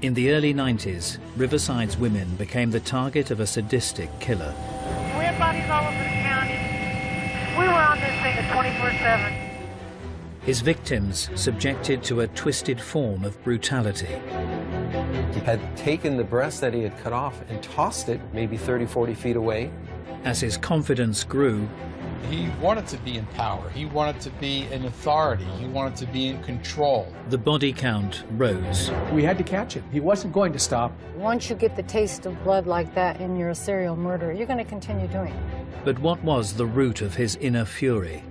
In the early 90s, Riverside's women became the target of a sadistic killer. We had bodies all over the county. We were on this thing at 24/7. His victims subjected to a twisted form of brutality. He had taken the breast that he had cut off and tossed it maybe 30, 40 feet away. As his confidence grew, he wanted to be in power. He wanted to be in authority. He wanted to be in control. The body count rose. We had to catch him. He wasn't going to stop. Once you get the taste of blood like that and you're a serial murderer, you're going to continue doing it. But what was the root of his inner fury?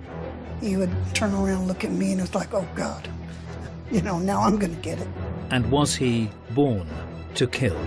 He would turn around, look at me, and it's like, oh, God, you know, now I'm going to get it. And was he born to kill?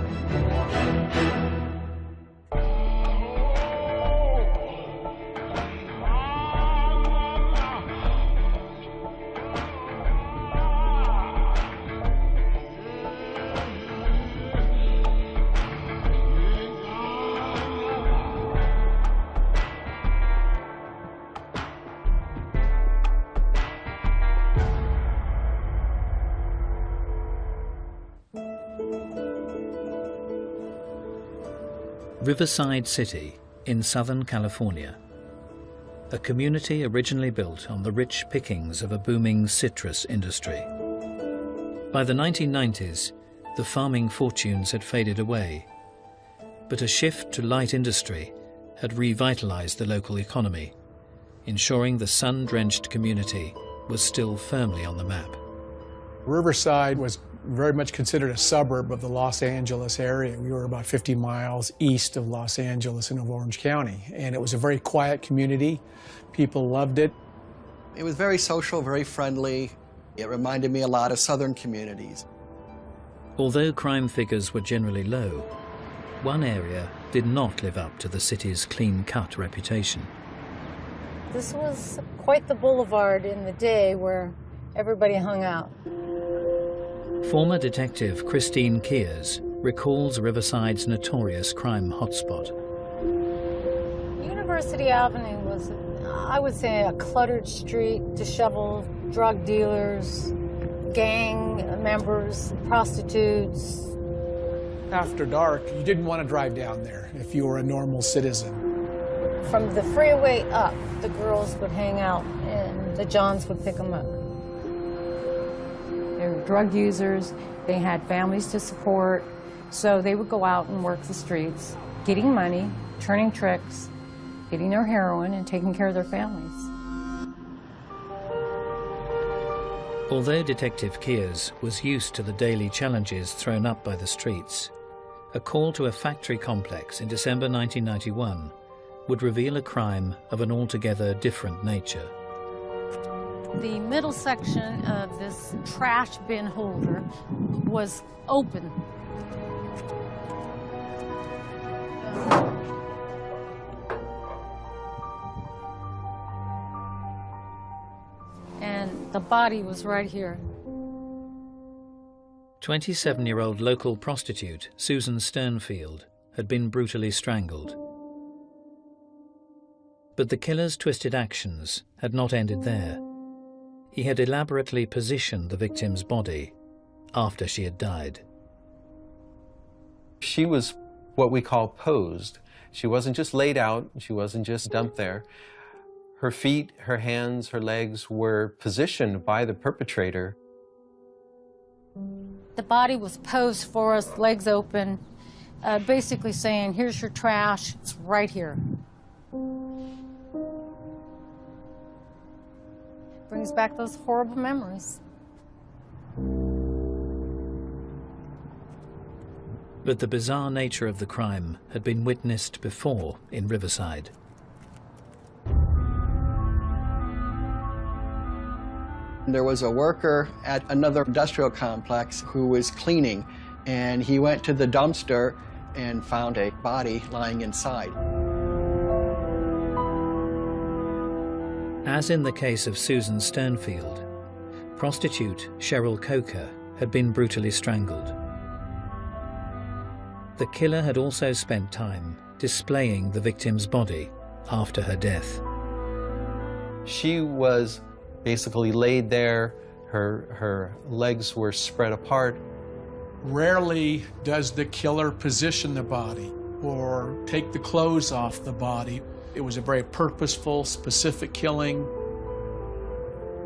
Riverside City in Southern California, a community originally built on the rich pickings of a booming citrus industry. By the 1990s, the farming fortunes had faded away, but a shift to light industry had revitalized the local economy, ensuring the sun-drenched community was still firmly on the map. Riverside was very much considered a suburb of the Los Angeles area. We were about 50 miles east of Los Angeles in Orange County, and it was a very quiet community. People loved it. It was very social, very friendly. It reminded me a lot of southern communities. Although crime figures were generally low, one area did not live up to the city's clean-cut reputation. This was quite the boulevard in the day where everybody hung out. Former detective Christine Kears recalls Riverside's notorious crime hotspot. University Avenue was, I would say, a cluttered street, disheveled, drug dealers, gang members, prostitutes. After dark, you didn't want to drive down there if you were a normal citizen. From the freeway up, the girls would hang out and the Johns would pick them up. They were drug users, they had families to support, so they would go out and work the streets, getting money, turning tricks, getting their heroin, and taking care of their families. Although Detective Kears was used to the daily challenges thrown up by the streets, a call to a factory complex in December 1991 would reveal a crime of an altogether different nature. The middle section of this trash bin holder was open. And the body was right here. 27-year-old local prostitute Susan Sternfield had been brutally strangled. But the killer's twisted actions had not ended there. He had elaborately positioned the victim's body after she had died. She was what we call posed. She wasn't just laid out, she wasn't just dumped there. Her feet, her hands, her legs were positioned by the perpetrator. The body was posed for us, legs open, basically saying, here's your trash, it's right here. Brings back those horrible memories. But the bizarre nature of the crime had been witnessed before in Riverside. There was a worker at another industrial complex who was cleaning, and he went to the dumpster and found a body lying inside. As in the case of Susan Sternfield, prostitute Cheryl Coker had been brutally strangled. The killer had also spent time displaying the victim's body after her death. She was basically laid there, her legs were spread apart, Rarely does the killer position the body or take the clothes off the body. It was a very purposeful, specific killing.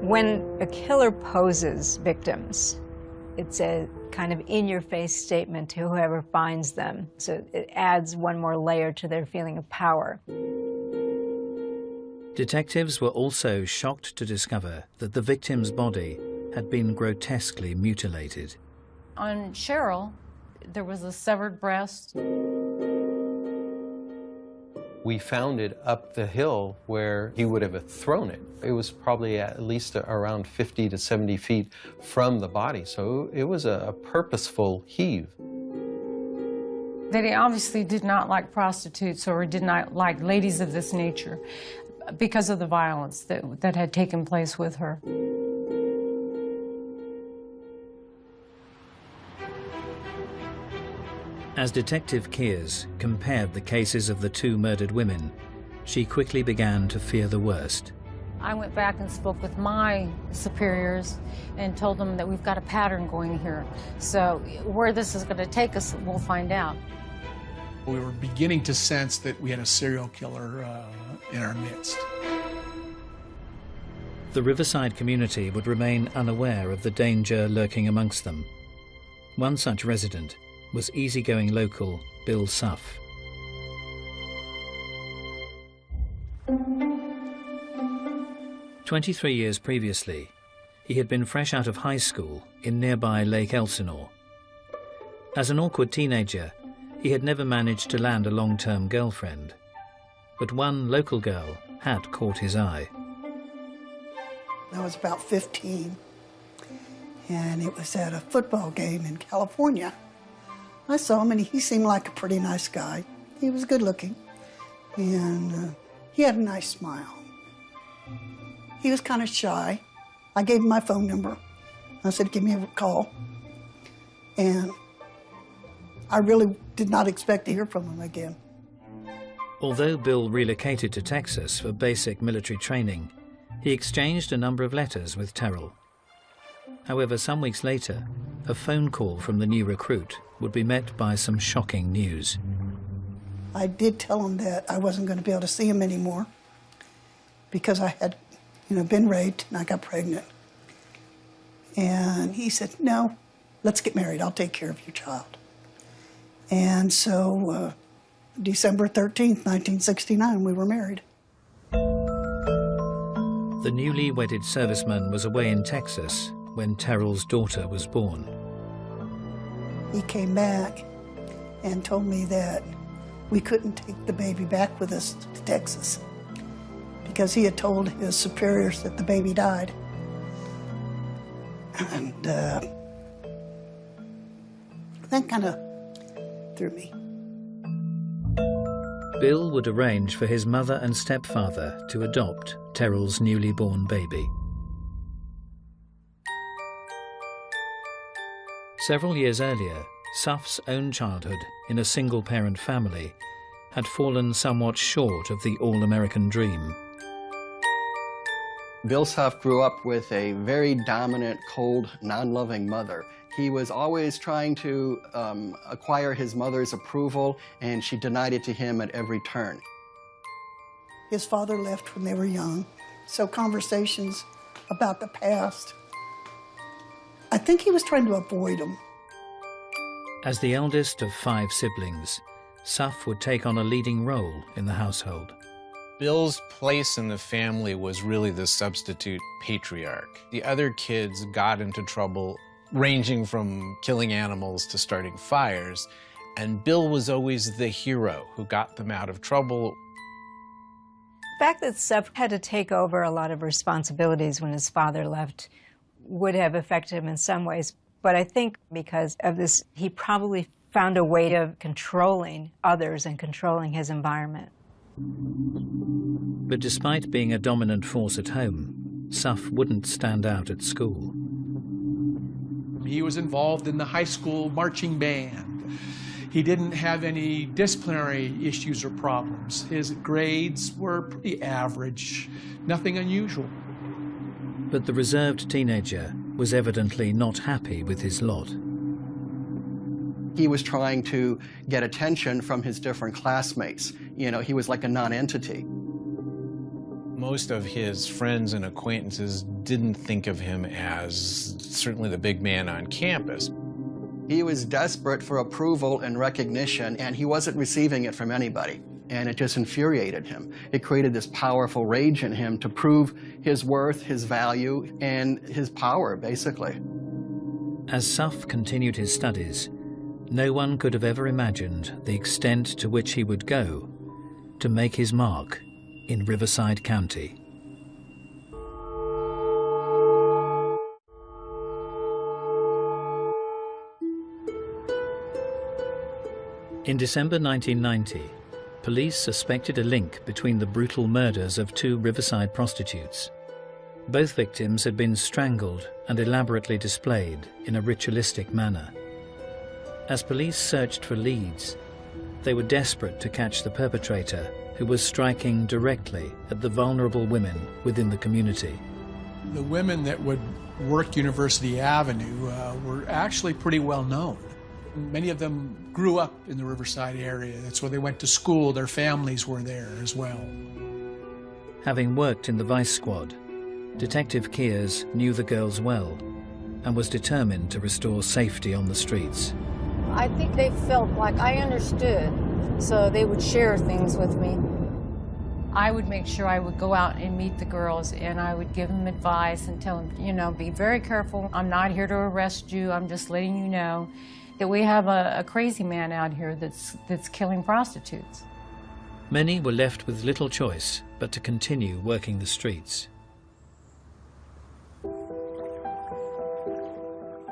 When a killer poses victims, it's a kind of in-your-face statement to whoever finds them. So it adds one more layer to their feeling of power. Detectives were also shocked to discover that the victim's body had been grotesquely mutilated. On Cheryl, there was a severed breast. We found it up the hill where he would have thrown it. It was probably at least around 50 to 70 feet from the body, so it was a purposeful heave. That he obviously did not like prostitutes or did not like ladies of this nature because of the violence that had taken place with her. As Detective Kears compared the cases of the two murdered women, she quickly began to fear the worst. I went back and spoke with my superiors and told them that we've got a pattern going here. So where this is going to take us, we'll find out. We were beginning to sense that we had a serial killer in our midst. The Riverside community would remain unaware of the danger lurking amongst them. One such resident was easygoing local Bill Suff. "23 years previously, he had been fresh out of high school in nearby Lake Elsinore. As an awkward teenager, he had never managed to land a long-term girlfriend, but one local girl had caught his eye. I was about 15, and it was at a football game in California. I saw him, and he seemed like a pretty nice guy. He was good looking, and he had a nice smile. He was kind of shy. I gave him my phone number. I said, give me a call. And I really did not expect to hear from him again. Although Bill relocated to Texas for basic military training, he exchanged a number of letters with Terrell. However, some weeks later, a phone call from the new recruit would be met by some shocking news. I did tell him that I wasn't going to be able to see him anymore because I had, been raped and I got pregnant. And he said, no, let's get married. I'll take care of your child. And so December 13th, 1969, we were married. The newly wedded serviceman was away in Texas when Terrell's daughter was born. He came back and told me that we couldn't take the baby back with us to Texas because he had told his superiors that the baby died. And that kind of threw me. Bill would arrange for his mother and stepfather to adopt Terrell's newly born baby. Several years earlier, Suff's own childhood in a single-parent family had fallen somewhat short of the all-American dream. Bill Suff grew up with a very dominant, cold, non-loving mother. He was always trying to acquire his mother's approval, and she denied it to him at every turn. His father left when they were young, so conversations about the past, I think he was trying to avoid them. As the eldest of 5 siblings, Suff would take on a leading role in the household. Bill's place in the family was really the substitute patriarch. The other kids got into trouble ranging from killing animals to starting fires, and Bill was always the hero who got them out of trouble. The fact that Suff had to take over a lot of responsibilities when his father left would have affected him in some ways, but I think because of this, he probably found a way of controlling others and controlling his environment. But despite being a dominant force at home, Suff wouldn't stand out at school. He was involved in the high school marching band. He didn't have any disciplinary issues or problems. His grades were pretty average, nothing unusual. But the reserved teenager was evidently not happy with his lot. He was trying to get attention from his different classmates. You know, he was like a non-entity. Most of his friends and acquaintances didn't think of him as certainly the big man on campus. He was desperate for approval and recognition, and he wasn't receiving it from anybody. And it just infuriated him. It created this powerful rage in him to prove his worth, his value, and his power, basically. As Suff continued his studies, no one could have ever imagined the extent to which he would go to make his mark in Riverside County. In December 1990, police suspected a link between the brutal murders of 2 Riverside prostitutes. Both victims had been strangled and elaborately displayed in a ritualistic manner. As police searched for leads, they were desperate to catch the perpetrator, who was striking directly at the vulnerable women within the community. The women that would work University Avenue were actually pretty well known. Many of them grew up in the Riverside area. That's where they went to school. Their families were there as well. Having worked in the Vice Squad, Detective Kears knew the girls well and was determined to restore safety on the streets. I think they felt like I understood, so they would share things with me. I would make sure I would go out and meet the girls, and I would give them advice and tell them, you know, be very careful. I'm not here to arrest you. I'm just letting you know that we have a crazy man out here that's killing prostitutes. Many were left with little choice but to continue working the streets.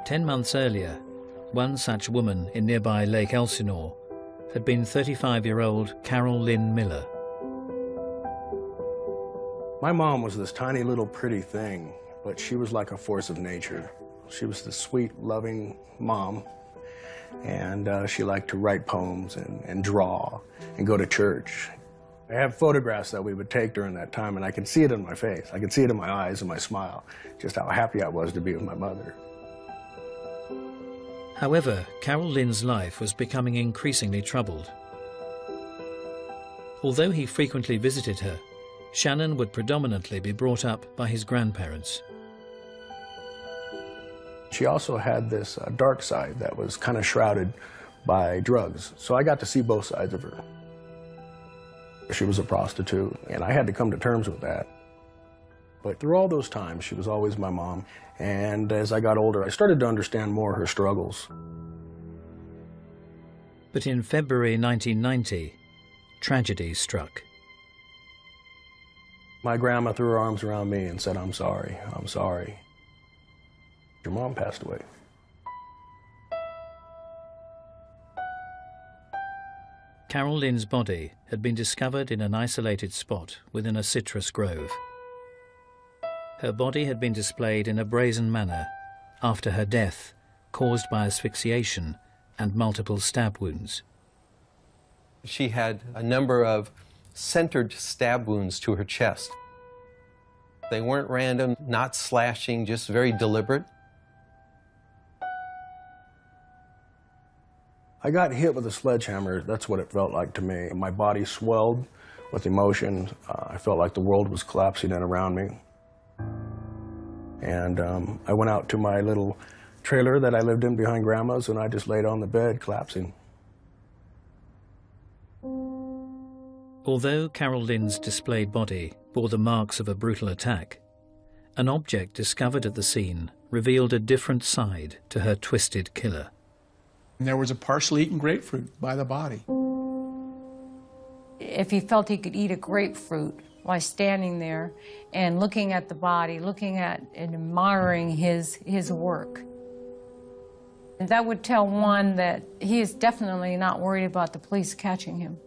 10 months earlier, one such woman in nearby Lake Elsinore had been 35-year-old Carol Lynn Miller. My mom was this tiny little pretty thing, but she was like a force of nature. She was the sweet, loving mom, and she liked to write poems and draw and go to church. I have photographs that we would take during that time, and I could see it in my face. I could see it in my eyes and my smile, just how happy I was to be with my mother. However, Carol Lynn's life was becoming increasingly troubled. Although he frequently visited her, Shannon would predominantly be brought up by his grandparents. She also had this dark side that was kind of shrouded by drugs, so I got to see both sides of her. She was a prostitute, and I had to come to terms with that. But through all those times, she was always my mom, and as I got older, I started to understand more her struggles. But in February 1990, tragedy struck. My grandma threw her arms around me and said, "I'm sorry, I'm sorry. Your mom passed away." Carol Lynn's body had been discovered in an isolated spot within a citrus grove. Her body had been displayed in a brazen manner after her death, caused by asphyxiation and multiple stab wounds. She had a number of centered stab wounds to her chest. They weren't random, not slashing, just very deliberate. I got hit with a sledgehammer. That's what it felt like to me. My body swelled with emotion. I felt like the world was collapsing in around me. And I went out to my little trailer that I lived in behind Grandma's, and I just laid on the bed, collapsing. Although Carol Lynn's displayed body bore the marks of a brutal attack, an object discovered at the scene revealed a different side to her twisted killer. And there was a partially eaten grapefruit by the body. If he felt he could eat a grapefruit while standing there and looking at the body, looking at and admiring his work, and that would tell one that he is definitely not worried about the police catching him.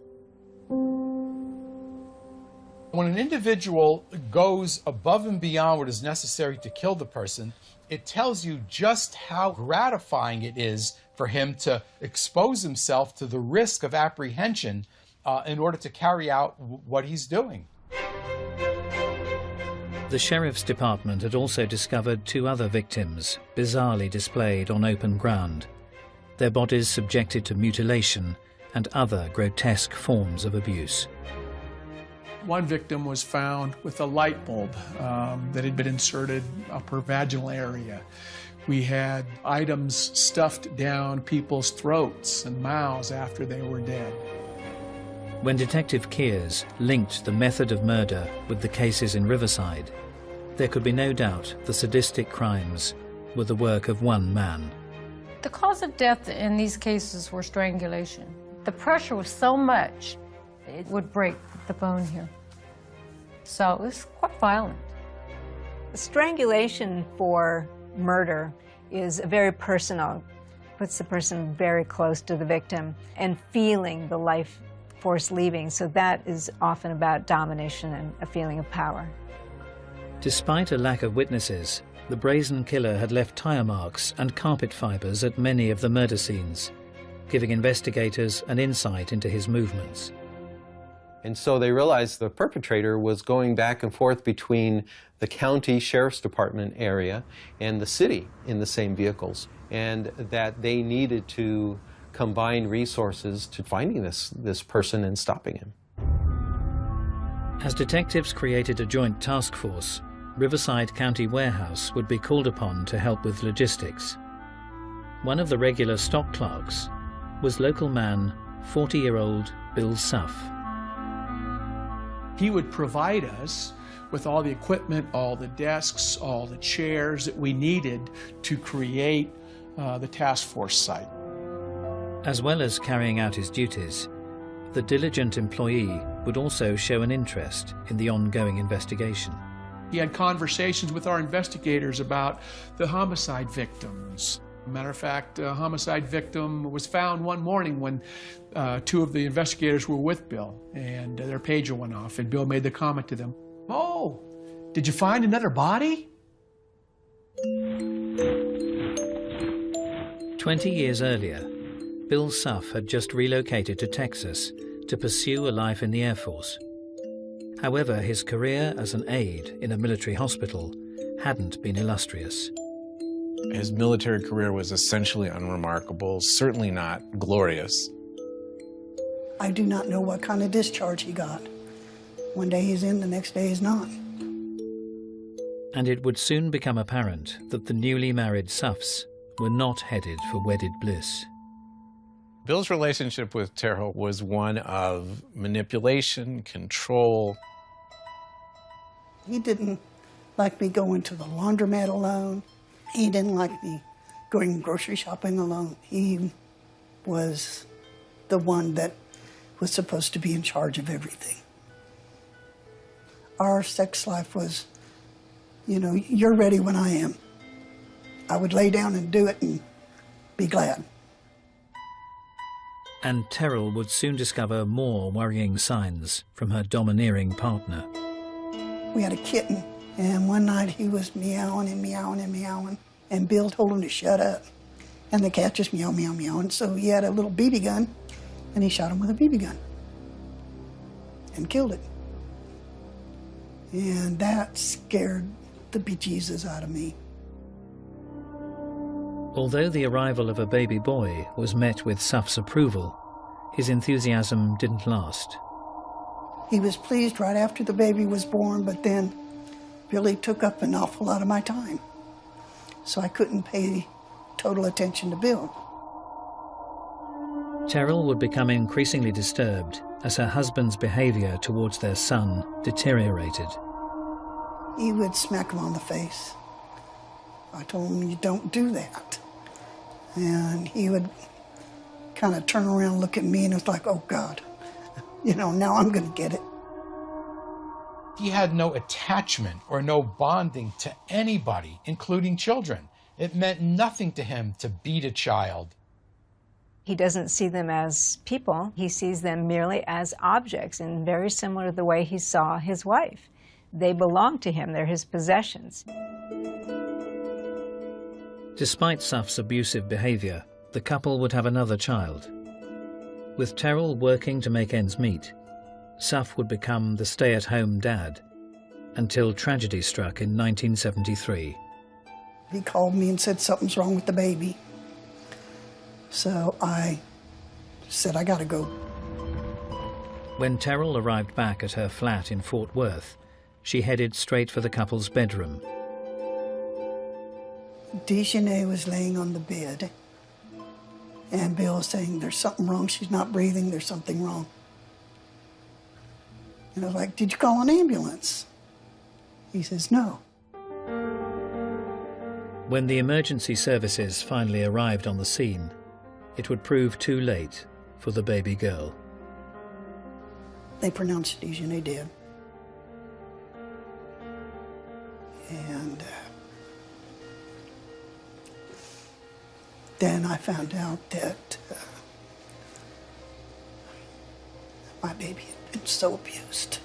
When an individual goes above and beyond what is necessary to kill the person, it tells you just how gratifying it is for him to expose himself to the risk of apprehension in order to carry out what he's doing. The Sheriff's Department had also discovered 2 other victims, bizarrely displayed on open ground, their bodies subjected to mutilation and other grotesque forms of abuse. One victim was found with a light bulb that had been inserted up her vaginal area. We had items stuffed down people's throats and mouths after they were dead. When Detective Kears linked the method of murder with the cases in Riverside, there could be no doubt the sadistic crimes were the work of one man. The cause of death in these cases were strangulation. The pressure was so much, it would break the bone here. So it was quite violent. Strangulation for murder is very personal, puts the person very close to the victim and feeling the life force leaving. So that is often about domination and a feeling of power. Despite a lack of witnesses, the brazen killer had left tire marks and carpet fibers at many of the murder scenes, giving investigators an insight into his movements. And so they realized the perpetrator was going back and forth between the county sheriff's department area and the city in the same vehicles, and that they needed to combine resources to finding this person and stopping him. As detectives created a joint task force, Riverside County Warehouse would be called upon to help with logistics. One of the regular stock clerks was local man 40-year-old Bill Suff. He would provide us with all the equipment, all the desks, all the chairs that we needed to create the task force site. As well as carrying out his duties, the diligent employee would also show an interest in the ongoing investigation. He had conversations with our investigators about the homicide victims. Matter of fact, a homicide victim was found one morning when two of the investigators were with Bill, and their pager went off, and Bill made the comment to them, "Oh, did you find another body?" 20 years earlier, Bill Suff had just relocated to Texas to pursue a life in the Air Force. However, his career as an aide in a military hospital hadn't been illustrious. His military career was essentially unremarkable, certainly not glorious. I do not know what kind of discharge he got. One day he's in, the next day he's not. And it would soon become apparent that the newly married Suffs were not headed for wedded bliss. Bill's relationship with Terrell was one of manipulation, control. He didn't like me going to the laundromat alone. He didn't like me going grocery shopping alone. He was the one that was supposed to be in charge of everything. Our sex life was, you know, you're ready when I am. I would lay down and do it and be glad. And Terrell would soon discover more worrying signs from her domineering partner. We had a kitten, and one night he was meowing and meowing and meowing, and Bill told him to shut up. And the cat just meow, meow, meow. And so he had a little BB gun, and he shot him with a BB gun and killed it. And that scared the bejesus out of me. Although the arrival of a baby boy was met with Suff's approval, his enthusiasm didn't last. He was pleased right after the baby was born, but then Billy took up an awful lot of my time. So I couldn't pay total attention to Bill. Terrell would become increasingly disturbed as her husband's behavior towards their son deteriorated. He would smack him on the face. I told him, "You don't do that." And he would kind of turn around, look at me, and it was like, oh God, you know, now I'm going to get it. He had no attachment or no bonding to anybody, including children. It meant nothing to him to beat a child. He doesn't see them as people. He sees them merely as objects, and very similar to the way he saw his wife. They belong to him. They're his possessions. Despite Suff's abusive behavior, the couple would have another child. With Terrell working to make ends meet, Suff would become the stay-at-home dad until tragedy struck in 1973. He called me and said something's wrong with the baby. So I said, I gotta go. When Terrell arrived back at her flat in Fort Worth, she headed straight for the couple's bedroom. Dejanay was laying on the bed, and Bill was saying, there's something wrong, she's not breathing, there's something wrong. And I was like, did you call an ambulance? He says, no. When the emergency services finally arrived on the scene, it would prove too late for the baby girl. They pronounced Dejanay dead. And then I found out that my baby had been so abused.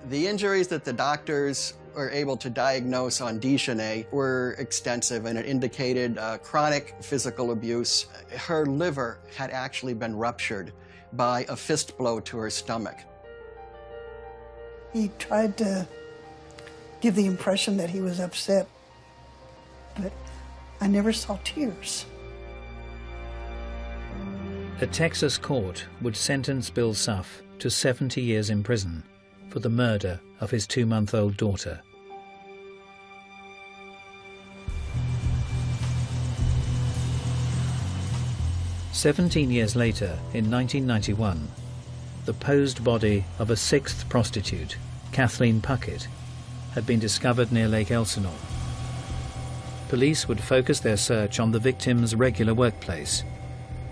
The injuries that the doctors were able to diagnose on Dejanay were extensive, and it indicated chronic physical abuse. Her liver had actually been ruptured by a fist blow to her stomach. He tried to give the impression that he was upset, but I never saw tears. A Texas court would sentence Bill Suff to 70 years in prison for the murder of his 2-month-old daughter. "17 years later, in 1991, the posed body of a 6th prostitute, Kathleen Puckett, had been discovered near Lake Elsinore. Police would focus their search on the victim's regular workplace,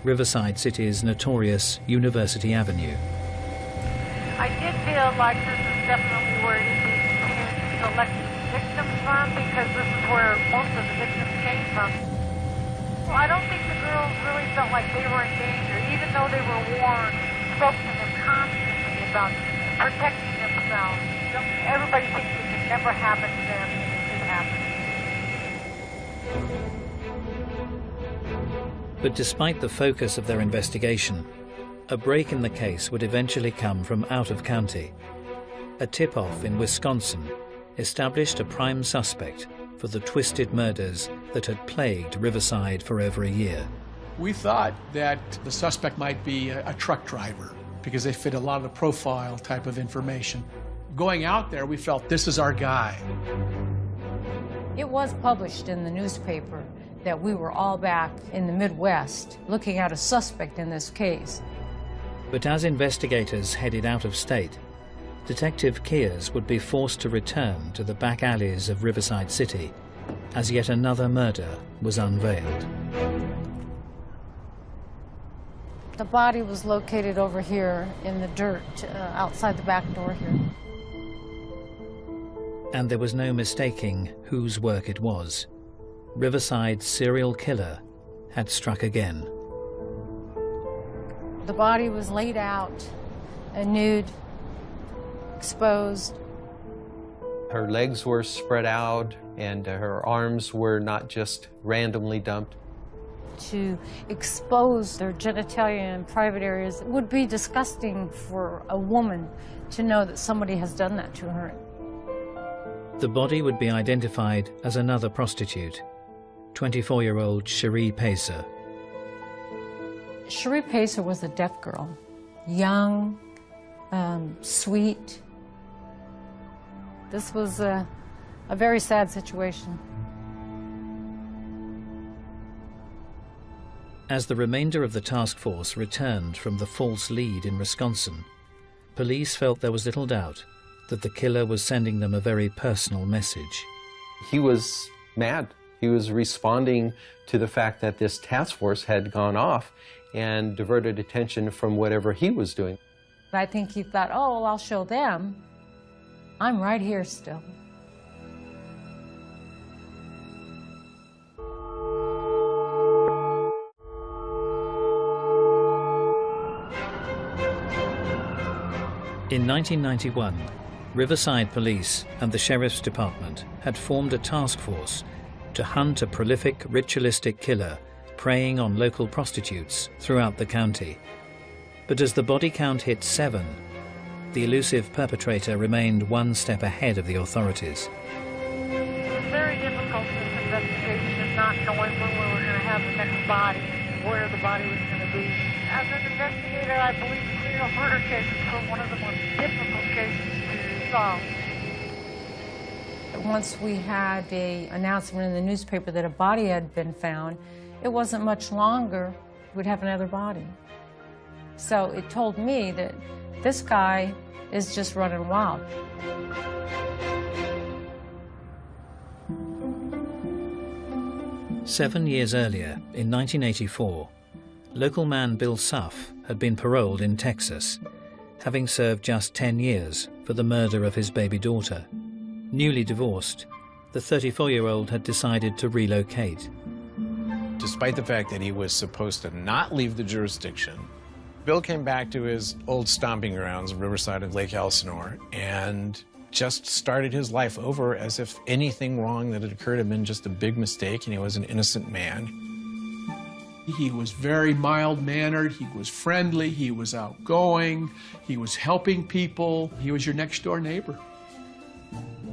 Riverside City's notorious University Avenue. I did feel like this is definitely where Indian community selected victims from, because this is where most of the victims came from. Well, I don't think the girls really felt like they were in danger, even though they were warned, spoke to them constantly about protecting themselves. Everybody thinks it could never happen to them, and it did happen. But despite the focus of their investigation, a break in the case would eventually come from out of county. A tip-off in Wisconsin established a prime suspect for the twisted murders that had plagued Riverside for over a year. We thought that the suspect might be a truck driver because they fit a lot of the profile type of information. Going out there, we felt this is our guy. It was published in the newspaper that we were all back in the Midwest looking at a suspect in this case. But as investigators headed out of state, Detective Kears would be forced to return to the back alleys of Riverside City as yet another murder was unveiled. The body was located over here in the dirt outside the back door here. And there was no mistaking whose work it was. Riverside serial killer had struck again. The body was laid out, nude, exposed. Her legs were spread out, and her arms were not just randomly dumped. To expose their genitalia and private areas would be disgusting for a woman to know that somebody has done that to her. The body would be identified as another prostitute, 24-year-old Cherie Pacer. Cherie Pacer was a deaf girl, young, sweet. This was a very sad situation. As the remainder of the task force returned from the false lead in Wisconsin, police felt there was little doubt that the killer was sending them a very personal message. He was mad. He was responding to the fact that this task force had gone off and diverted attention from whatever he was doing. I think he thought, oh, well, I'll show them. I'm right here still. In 1991, Riverside Police and the Sheriff's Department had formed a task force to hunt a prolific ritualistic killer preying on local prostitutes throughout the county. But as the body count hit 7, the elusive perpetrator remained one step ahead of the authorities. It was very difficult, this investigation, not knowing when we were going to have the next body, where the body was going to be. As an investigator, I believe serial murder cases are one of the most difficult cases to solve. Once we had an announcement in the newspaper that a body had been found, it wasn't much longer we'd have another body. So it told me that this guy is just running wild. Seven years earlier, in 1984, local man Bill Suff had been paroled in Texas, having served just 10 years for the murder of his baby daughter. Newly divorced, the 34-year-old had decided to relocate. Despite the fact that he was supposed to not leave the jurisdiction, Bill came back to his old stomping grounds, Riverside and Lake Elsinore, and just started his life over as if anything wrong that had occurred had been just a big mistake and he was an innocent man. He was very mild-mannered, he was friendly, he was outgoing, he was helping people, he was your next-door neighbor.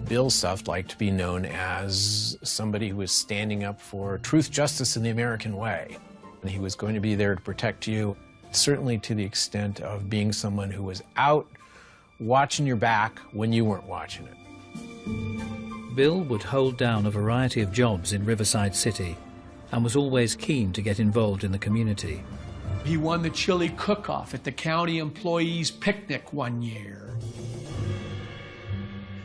Bill Suff liked to be known as somebody who was standing up for truth, justice, and the American way. And he was going to be there to protect you, certainly to the extent of being someone who was out watching your back when you weren't watching it. Bill would hold down a variety of jobs in Riverside City and was always keen to get involved in the community. He won the chili cook-off at the county employees' picnic one year.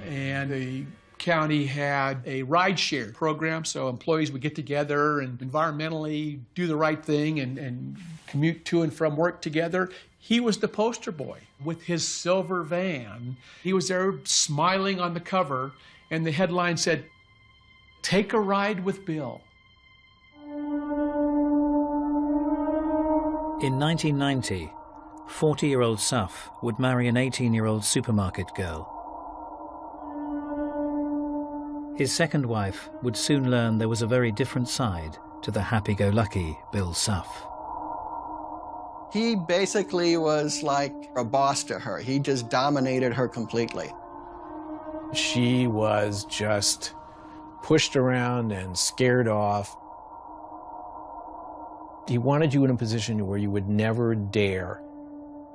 And the county had a rideshare program, so employees would get together and environmentally do the right thing and commute to and from work together. He was the poster boy with his silver van. He was there smiling on the cover, and the headline said, "Take a ride with Bill." In 1990, 40-year-old Suff would marry an 18-year-old supermarket girl. His second wife would soon learn there was a very different side to the happy-go-lucky Bill Suff. He basically was like a boss to her. He just dominated her completely. She was just pushed around and scared off. He wanted you in a position where you would never dare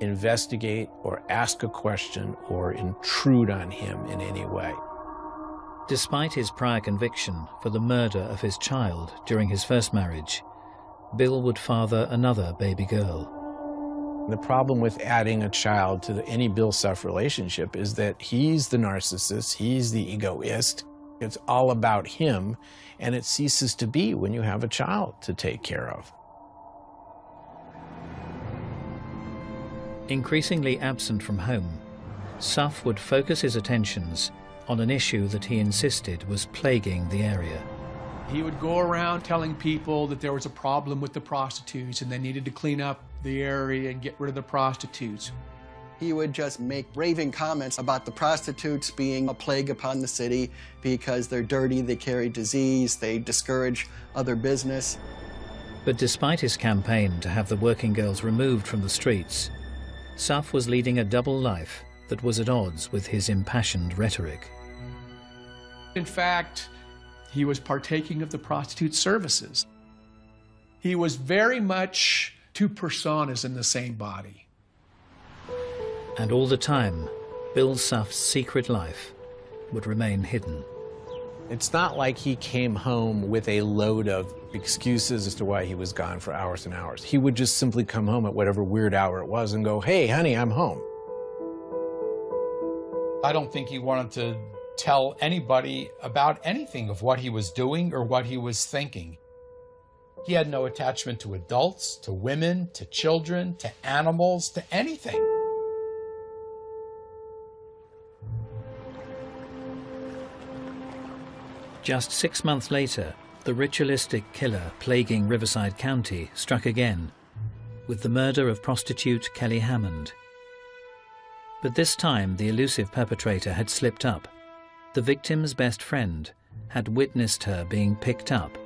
investigate or ask a question or intrude on him in any way. Despite his prior conviction for the murder of his child during his first marriage, Bill would father another baby girl. The problem with adding a child to any Bill Suff relationship is that he's the narcissist, he's the egoist. It's all about him, and it ceases to be when you have a child to take care of. Increasingly absent from home, Suff would focus his attentions on an issue that he insisted was plaguing the area. He would go around telling people that there was a problem with the prostitutes and they needed to clean up the area and get rid of the prostitutes. He would just make raving comments about the prostitutes being a plague upon the city because they're dirty, they carry disease, they discourage other business. But despite his campaign to have the working girls removed from the streets, Suff was leading a double life that was at odds with his impassioned rhetoric. In fact, he was partaking of the prostitute services. He was very much two personas in the same body. And all the time, Bill Suff's secret life would remain hidden. It's not like he came home with a load of excuses as to why he was gone for hours and hours. He would just simply come home at whatever weird hour it was and go, "Hey, honey, I'm home." I don't think he wanted to tell anybody about anything of what he was doing or what he was thinking. He had no attachment to adults, to women, to children, to animals, to anything. Just 6 months later, the ritualistic killer plaguing Riverside County struck again, with the murder of prostitute Kelly Hammond. But this time the elusive perpetrator had slipped up. The victim's best friend had witnessed her being picked up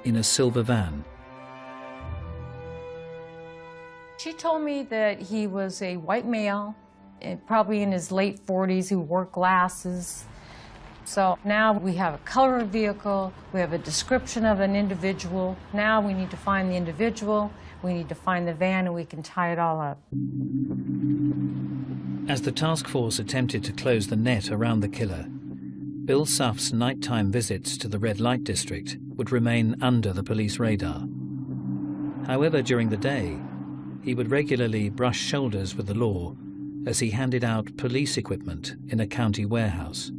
in a silver van. She told me that he was a white male, probably in his late 40s, who wore glasses. So now we have a color of vehicle, we have a description of an individual. Now we need to find the individual, we need to find the van, and we can tie it all up. As the task force attempted to close the net around the killer, Bill Suff's nighttime visits to the red light district would remain under the police radar. However, during the day, he would regularly brush shoulders with the law as he handed out police equipment in a county warehouse.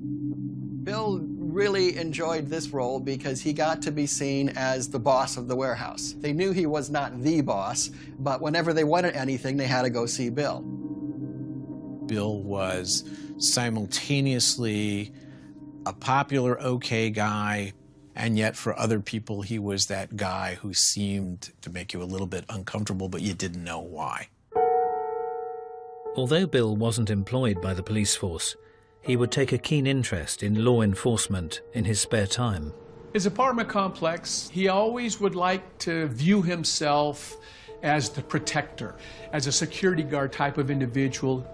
Bill really enjoyed this role because he got to be seen as the boss of the warehouse. They knew he was not the boss, but whenever they wanted anything, they had to go see Bill. Bill was simultaneously a popular, okay guy, and yet for other people, he was that guy who seemed to make you a little bit uncomfortable, but you didn't know why. Although Bill wasn't employed by the police force, he would take a keen interest in law enforcement in his spare time. His apartment complex, he always would like to view himself as the protector, as a security guard type of individual.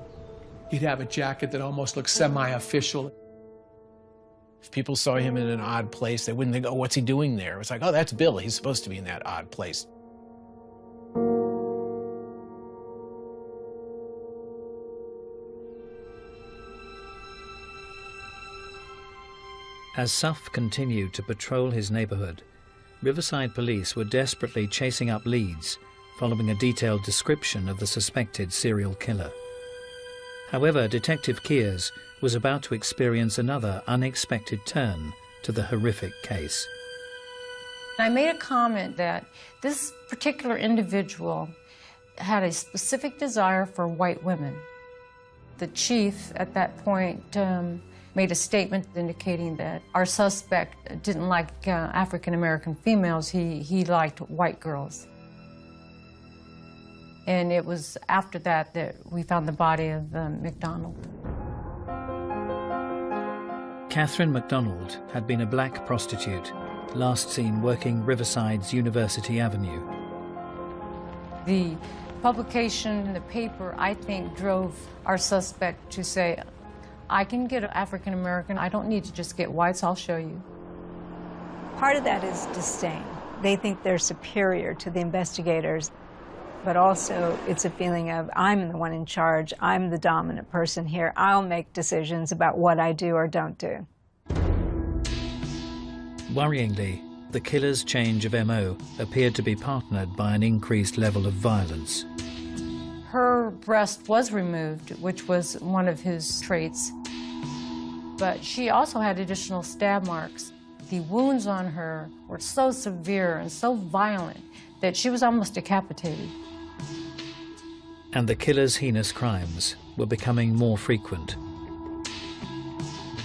He'd have a jacket that almost looked semi-official. If people saw him in an odd place, they wouldn't think, oh, what's he doing there? It's like, oh, that's Bill. He's supposed to be in that odd place. As Suff continued to patrol his neighborhood, Riverside police were desperately chasing up leads following a detailed description of the suspected serial killer. However, Detective Kears was about to experience another unexpected turn to the horrific case. I made a comment that this particular individual had a specific desire for white women. The chief at that point made a statement indicating that our suspect didn't like African-American females, he liked white girls. And it was after that that we found the body of McDonald. Catherine McDonald had been a black prostitute, last seen working Riverside's University Avenue. The publication in the paper, I think, drove our suspect to say, I can get an African American, I don't need to just get whites, I'll show you. Part of that is disdain. They think they're superior to the investigators, but also it's a feeling of, I'm the one in charge, I'm the dominant person here, I'll make decisions about what I do or don't do. Worryingly, the killer's change of MO appeared to be partnered by an increased level of violence. Her breast was removed, which was one of his traits, but she also had additional stab marks. The wounds on her were so severe and so violent that she was almost decapitated. And the killer's heinous crimes were becoming more frequent.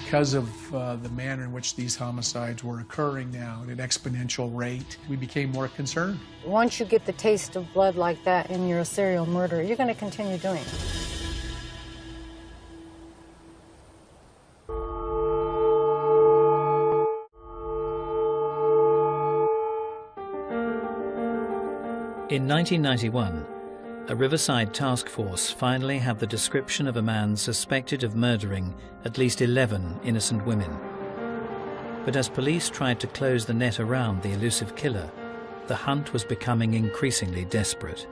Because of the manner in which these homicides were occurring now at an exponential rate, we became more concerned. Once you get the taste of blood like that and you're a serial murderer, you're going to continue doing it. In 1991, a Riverside task force finally had the description of a man suspected of murdering at least 11 innocent women. But as police tried to close the net around the elusive killer, the hunt was becoming increasingly desperate.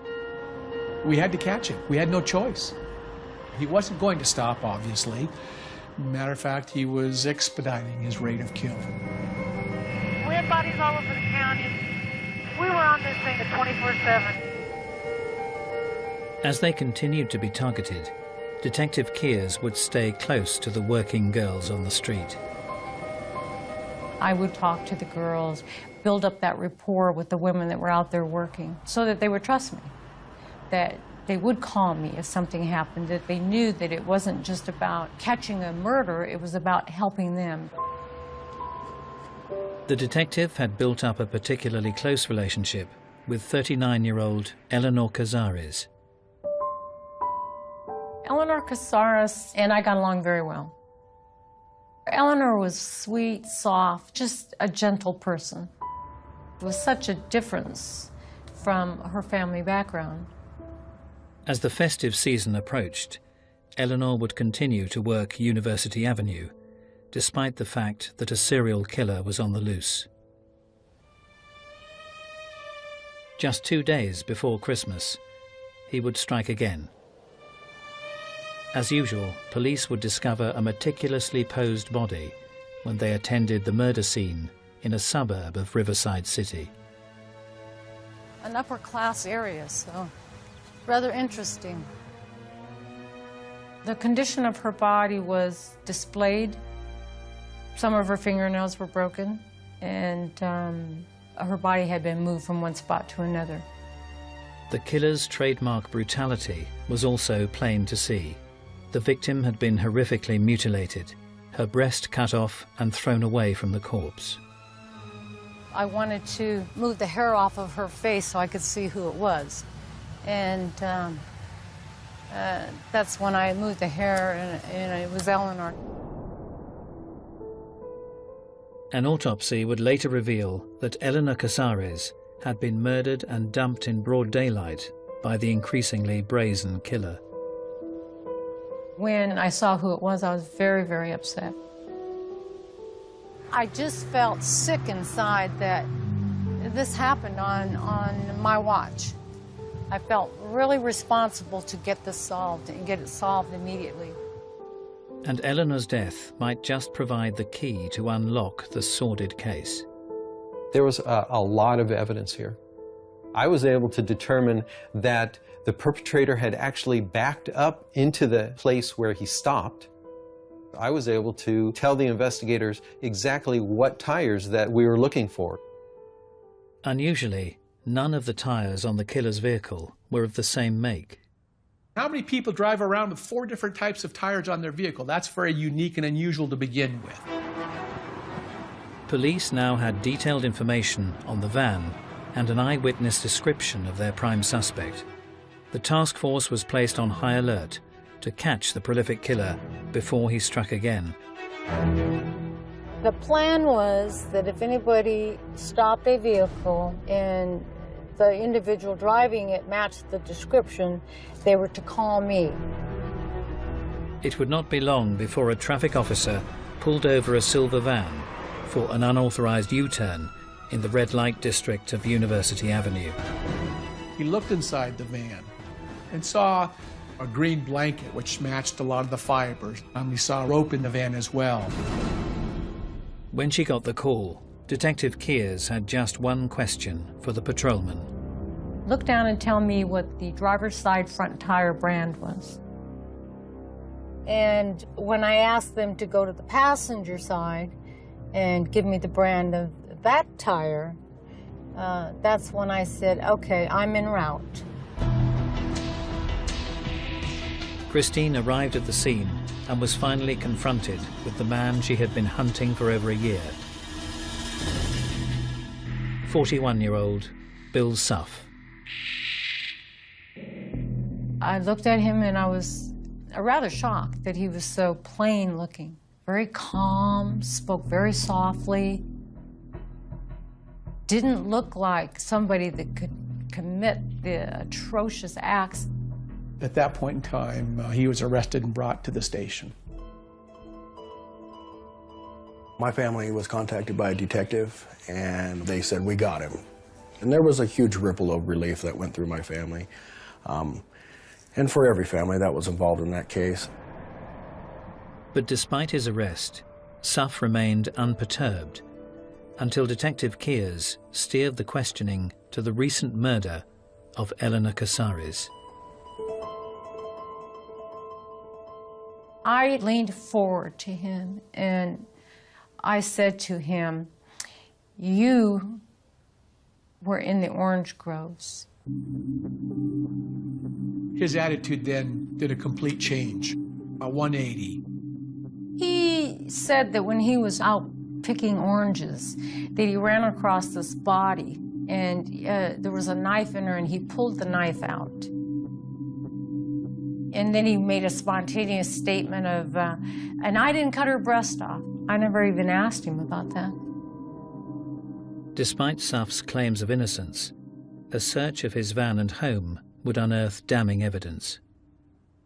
We had to catch him. We had no choice. He wasn't going to stop, obviously. Matter of fact, he was expediting his rate of kill. We had bodies all over the county. We were on this thing 24/7. As they continued to be targeted, Detective Kears would stay close to the working girls on the street. I would talk to the girls, build up that rapport with the women that were out there working so that they would trust me, that they would call me if something happened, that they knew that it wasn't just about catching a murder, it was about helping them. The detective had built up a particularly close relationship with 39-year-old Eleanor Cazares. Eleanor Cazares and I got along very well. Eleanor was sweet, soft, just a gentle person. It was such a difference from her family background. As the festive season approached, Eleanor would continue to work University Avenue, despite the fact that a serial killer was on the loose. Just 2 days before Christmas, he would strike again. As usual, police would discover a meticulously posed body when they attended the murder scene in a suburb of Riverside City. An upper-class area, so rather interesting. The condition of her body was displayed. Some of her fingernails were broken, and her body had been moved from one spot to another. The killer's trademark brutality was also plain to see. The victim had been horrifically mutilated, her breast cut off and thrown away from the corpse. I wanted to move the hair off of her face so I could see who it was. And that's when I moved the hair, and it was Eleanor. An autopsy would later reveal that Eleanor Casares had been murdered and dumped in broad daylight by the increasingly brazen killer. When I saw who it was, I was very, very upset. I just felt sick inside that this happened on my watch. I felt really responsible to get this solved and get it solved immediately. And Eleanor's death might just provide the key to unlock the sordid case. There was a lot of evidence here. I was able to determine that the perpetrator had actually backed up into the place where he stopped. I was able to tell the investigators exactly what tires that we were looking for. Unusually, none of the tires on the killer's vehicle were of the same make. How many people drive around with 4 different types of tires on their vehicle? That's very unique and unusual to begin with. Police now had detailed information on the van and an eyewitness description of their prime suspect. The task force was placed on high alert to catch the prolific killer before he struck again. The plan was that if anybody stopped a vehicle and the individual driving it matched the description, they were to call me. It would not be long before a traffic officer pulled over a silver van for an unauthorized U-turn in the red light district of University Avenue. He looked inside the van and saw a green blanket which matched a lot of the fibers. He saw rope in the van as well. When she got the call, Detective Kears had just one question for the patrolman. Look down and tell me what the driver's side front tire brand was. And when I asked them to go to the passenger side and give me the brand of that tire, that's when I said, okay, I'm en route. Christine arrived at the scene and was finally confronted with the man she had been hunting for over a year. 41-year-old Bill Suff. I looked at him and I was rather shocked that he was so plain looking. Very calm, spoke very softly. Didn't look like somebody that could commit the atrocious acts. At that point in time, he was arrested and brought to the station. My family was contacted by a detective, and they said, we got him. And there was a huge ripple of relief that went through my family. And for every family that was involved in that case. But despite his arrest, Suff remained unperturbed until Detective Kears steered the questioning to the recent murder of Eleanor Casares. I leaned forward to him and I said to him, you were in the orange groves. His attitude then did a complete change, a 180. He said that when he was out picking oranges, that he ran across this body and there was a knife in her and he pulled the knife out. And then he made a spontaneous statement of, and I didn't cut her breast off. I never even asked him about that. Despite Suff's claims of innocence, a search of his van and home would unearth damning evidence.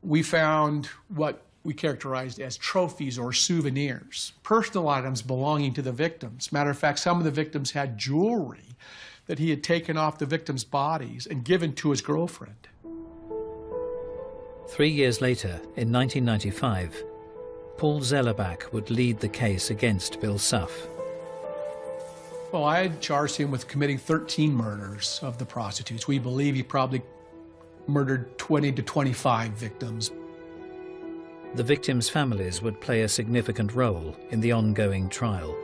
We found what we characterized as trophies or souvenirs, personal items belonging to the victims. Matter of fact, some of the victims had jewelry that he had taken off the victims' bodies and given to his girlfriend. 3 years later, in 1995, Paul Zellerbach would lead the case against Bill Suff. Well, I had charged him with committing 13 murders of the prostitutes. We believe he probably murdered 20 to 25 victims. The victims' families would play a significant role in the ongoing trial.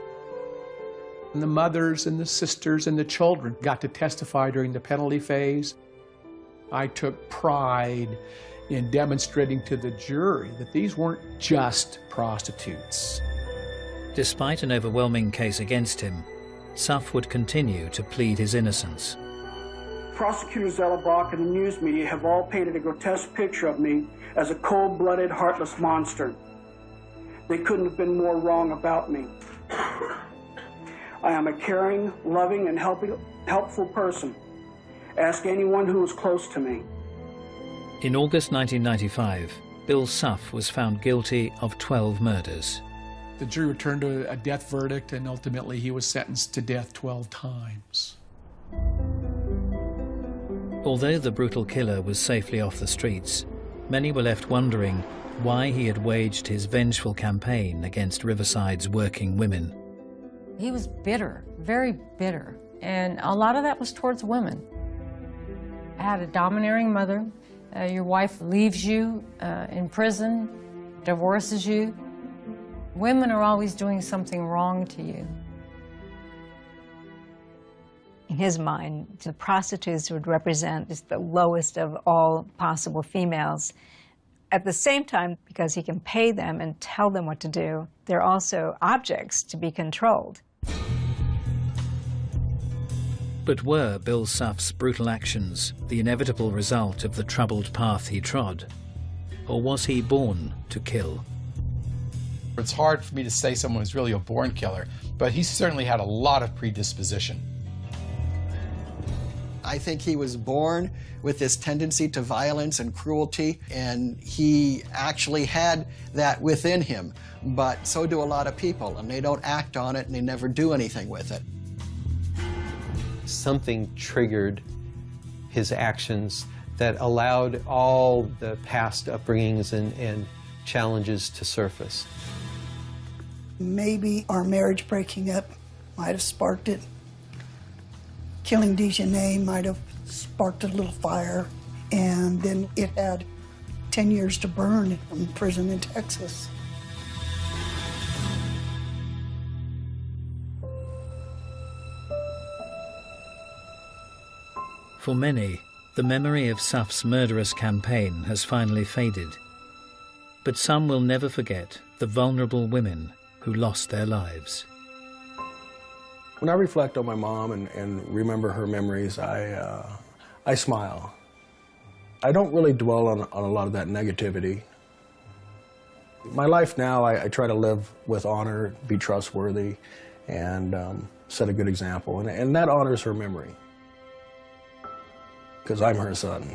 And the mothers and the sisters and the children got to testify during the penalty phase. I took pride in demonstrating to the jury that these weren't just prostitutes. Despite an overwhelming case against him, Suff would continue to plead his innocence. Prosecutor Zellerbach and the news media have all painted a grotesque picture of me as a cold-blooded, heartless monster. They couldn't have been more wrong about me. I am a caring, loving, and helpful person. Ask anyone who is close to me. In August 1995, Bill Suff was found guilty of 12 murders. The jury returned a death verdict, and ultimately he was sentenced to death 12 times. Although the brutal killer was safely off the streets, many were left wondering why he had waged his vengeful campaign against Riverside's working women. He was bitter, very bitter, and a lot of that was towards women. I had a domineering mother. Your wife leaves you in prison, divorces you. Women are always doing something wrong to you. In his mind, the prostitutes would represent just the lowest of all possible females. At the same time, because he can pay them and tell them what to do, they're also objects to be controlled. But were Bill Suff's brutal actions the inevitable result of the troubled path he trod? Or was he born to kill? It's hard for me to say someone was really a born killer, but he certainly had a lot of predisposition. I think he was born with this tendency to violence and cruelty, and he actually had that within him. But so do a lot of people, and they don't act on it, and they never do anything with it. Something triggered his actions that allowed all the past upbringings and challenges to surface. Maybe our marriage breaking up might have sparked it. Killing Dejanay might have sparked a little fire, and then it had 10 years to burn in prison in Texas. For many, the memory of Suff's murderous campaign has finally faded. But some will never forget the vulnerable women who lost their lives. When I reflect on my mom and remember her memories, I smile. I don't really dwell on a lot of that negativity. My life now, I try to live with honor, be trustworthy, and set a good example. And that honors her memory, because I'm her son.